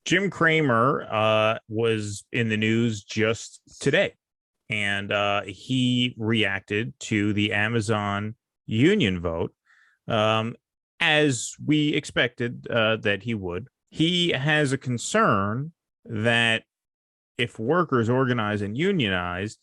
Jim Cramer was in the news just today, and he reacted to the Amazon union vote, as we expected that he would. He has a concern that if workers organize and unionize,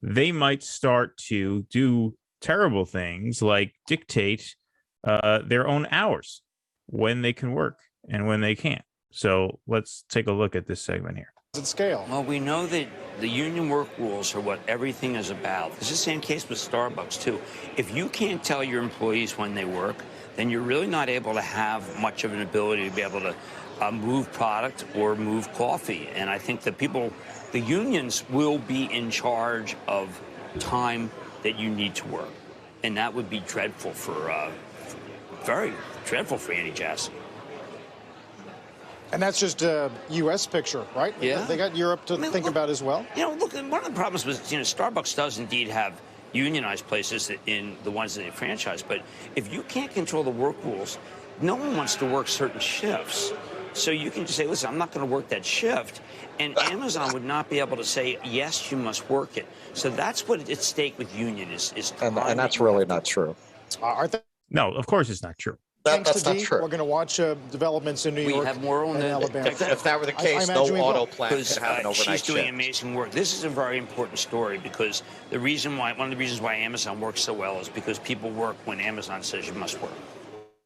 they might start to do terrible things like dictate their own hours, when they can work and when they can't. So let's take a look at this segment here. Scale. Well, we know that the union work rules are what everything is about. It's the same case with Starbucks, too. If you can't tell your employees when they work, then you're really not able to have much of an ability to be able to move product or move coffee. And I think that the unions will be in charge of time that you need to work. And that would be dreadful very dreadful for Andy Jassy. And that's just a U.S. picture, right? Yeah. They got Europe to think about as well. Look, one of the problems was, Starbucks does indeed have unionized places in the ones that they franchise. But if you can't control the work rules, no one wants to work certain shifts. So you can just say, listen, I'm not going to work that shift. And Amazon would not be able to say, yes, you must work it. So that's what at stake with union is and that's really not true. No, of course it's not true. That's not true. We're going to watch developments in New York. We have more on Alabama. If that were the case, no auto plant could have an overnight she's doing shift. amazing work. This is a very important story because one of the reasons why Amazon works so well is because people work when Amazon says you must work.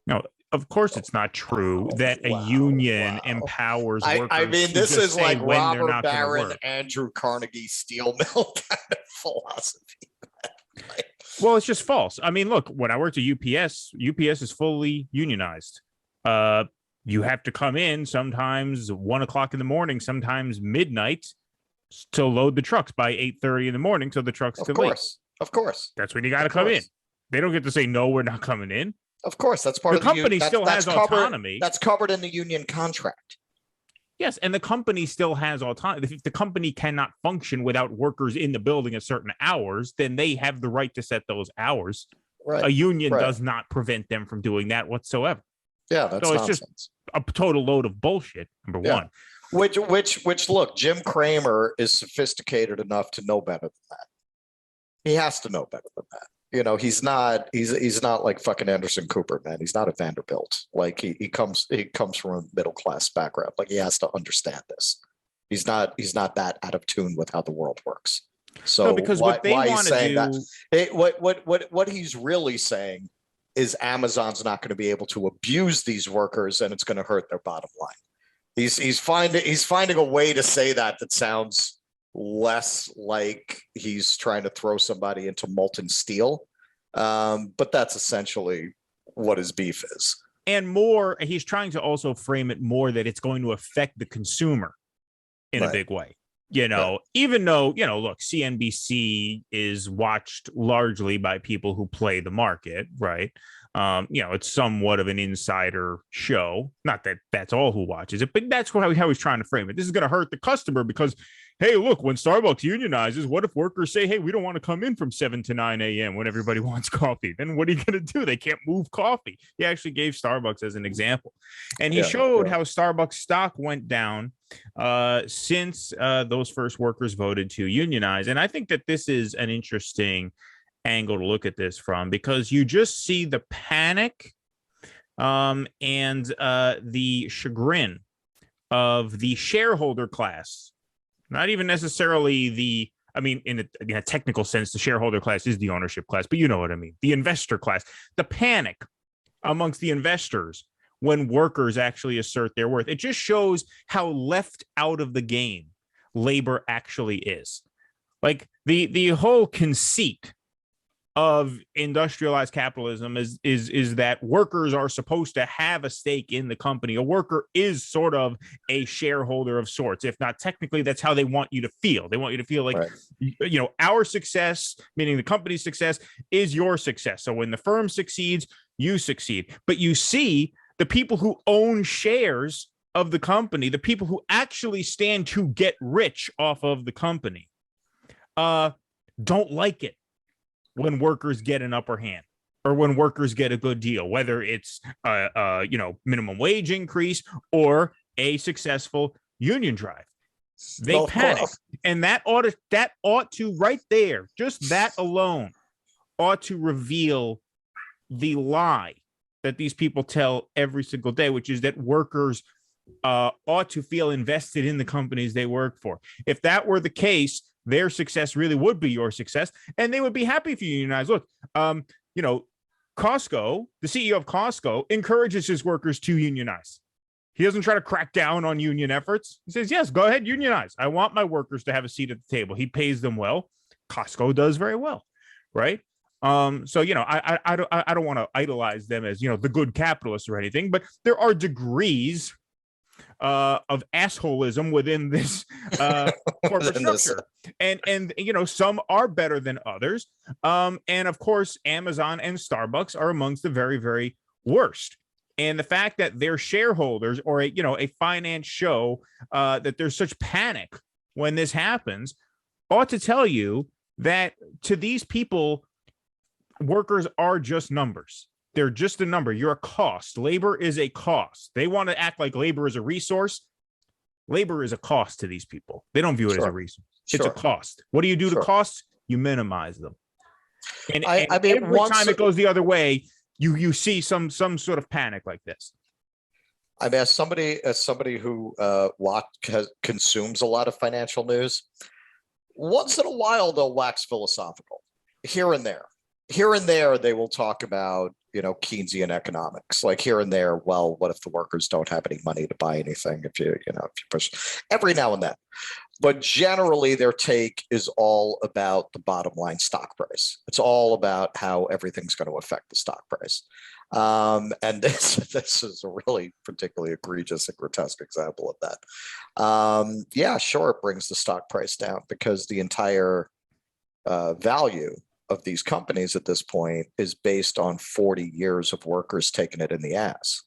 No, of course it's not true that a union empowers workers. I mean, this is like Robert Barron, work. Andrew Carnegie steel mill kind of philosophy. Well, it's just false. I mean, look, when I worked at UPS is fully unionized. You have to come in sometimes 1 o'clock in the morning, sometimes midnight, to load the trucks by 8:30 in the morning, so the trucks can leave. Of course. That's when you got to come in. They don't get to say, no, we're not coming in. Of course, that's part of the company. Still has autonomy. That's covered in the union contract. Yes, and the company still has autonomy. If the company cannot function without workers in the building at certain hours, then they have the right to set those hours. Right. A union does not prevent them from doing that whatsoever. Yeah, that's nonsense. It's just a total load of bullshit. Number one. Which look, Jim Cramer is sophisticated enough to know better than that. He has to know better than that. He's not like fucking Anderson Cooper, man. He's not a Vanderbilt. Like he comes from a middle class background. Like he has to understand this. He's not that out of tune with how the world works. So because what they want to do, what he's really saying is Amazon's not going to be able to abuse these workers, and it's going to hurt their bottom line. He's finding a way to say that sounds less like he's trying to throw somebody into molten steel. But that's essentially what his beef is. And more, he's trying to also frame it more that it's going to affect the consumer in a big way. Even though, look, CNBC is watched largely by people who play the market, right? It's somewhat of an insider show. Not that that's all who watches it, but that's how he's trying to frame it. This is going to hurt the customer because, hey, look, when Starbucks unionizes, what if workers say, hey, we don't want to come in from 7 to 9 a.m. when everybody wants coffee? Then what are you going to do? They can't move coffee. He actually gave Starbucks as an example. And he showed how Starbucks stock went down since those first workers voted to unionize. And I think that this is an interesting angle to look at this from, because you just see the panic and the chagrin of the shareholder class. Not even necessarily in a technical sense, the shareholder class is the ownership class, but you know what I mean. The investor class, the panic amongst the investors when workers actually assert their worth. It just shows how left out of the game labor actually is. Like the whole conceit of industrialized capitalism is that workers are supposed to have a stake in the company. A worker is sort of a shareholder of sorts. If not technically, that's how they want you to feel. They want you to feel like, our success, meaning the company's success, is your success. So when the firm succeeds, you succeed. But you see the people who own shares of the company, the people who actually stand to get rich off of the company, don't like it when workers get an upper hand or when workers get a good deal, whether it's minimum wage increase or a successful union drive. They Well, panic, and that ought to right there, just that alone ought to reveal the lie that these people tell every single day, which is that workers ought to feel invested in the companies they work for. If that were the case, their success really would be your success, and they would be happy if you unionize. Look, Costco, the CEO of Costco, encourages his workers to unionize. He doesn't try to crack down on union efforts. He says, yes, go ahead, unionize. I want my workers to have a seat at the table. He pays them well. Costco does very well, right? So, I don't want to idolize them as, the good capitalists or anything, but there are degrees of assholism within this corporate structure. And some are better than others. And of course, Amazon and Starbucks are amongst the very, very worst. And the fact that their shareholders or a finance show that there's such panic when this happens ought to tell you that to these people, workers are just numbers. They're just a number. You're a cost. Labor is a cost. They want to act like labor is a resource. Labor is a cost to these people. They don't view it as a resource. It's a cost. What do you do to costs? You minimize them. And every time it goes the other way, you see some sort of panic like this. I mean, as somebody who consumes a lot of financial news, once in a while they'll wax philosophical here and there. Here and there, they will talk about, Keynesian economics. Like here and there, well, what if the workers don't have any money to buy anything? If you push every now and then, but generally their take is all about the bottom line stock price. It's all about how everything's going to affect the stock price. And this is a really particularly egregious and grotesque example of that. Yeah, sure, it brings the stock price down because the entire value of these companies at this point is based on 40 years of workers taking it in the ass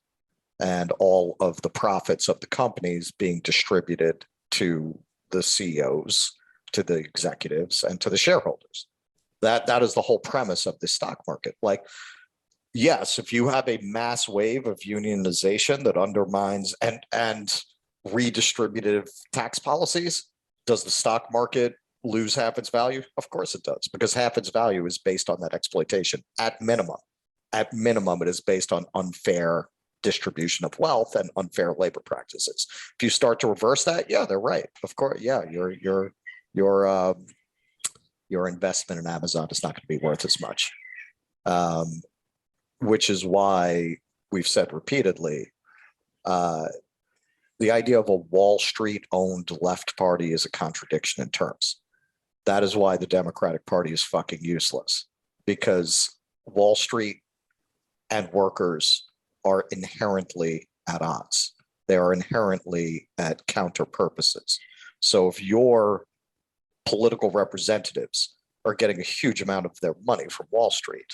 and all of the profits of the companies being distributed to the CEOs, to the executives, and to the shareholders. That is the whole premise of the stock market. Like, yes, if you have a mass wave of unionization that undermines and redistributive tax policies, does the stock market lose half its value? Of course it does, because half its value is based on that exploitation. At minimum, it is based on unfair distribution of wealth and unfair labor practices. If you start to reverse that, yeah, they're right. Of course, yeah, your investment in Amazon is not going to be worth as much, which is why we've said repeatedly, the idea of a Wall Street owned left party is a contradiction in terms. That is why the Democratic Party is fucking useless, because Wall Street and workers are inherently at odds. They are inherently at counter purposes. So if your political representatives are getting a huge amount of their money from Wall Street,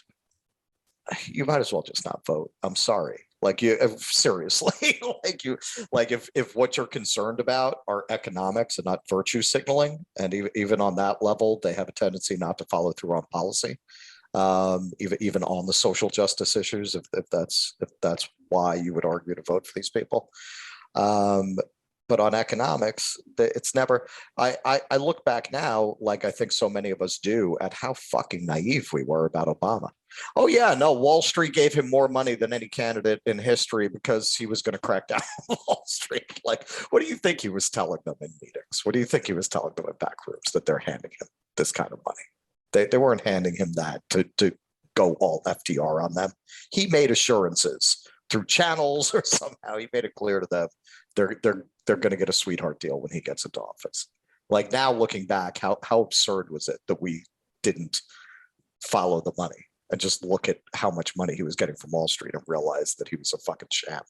you might as well just not vote. I'm sorry. Like, you seriously, if what you're concerned about are economics and not virtue signaling, and even on that level, they have a tendency not to follow through on policy, even on the social justice issues, if that's why you would argue to vote for these people. But on economics, it's never. I look back now, like I think so many of us do, at how fucking naive we were about Obama. Oh yeah, no, Wall Street gave him more money than any candidate in history because he was going to crack down on Wall Street. Like, what do you think he was telling them in meetings? What do you think he was telling them in back rooms, that they're handing him this kind of money? They weren't handing him that to go all FDR on them. He made assurances through channels or somehow. He made it clear to them they're going to get a sweetheart deal when he gets into office. Like, now looking back, how absurd was it that we didn't follow the money and just look at how much money he was getting from Wall Street and realize that he was a fucking sham.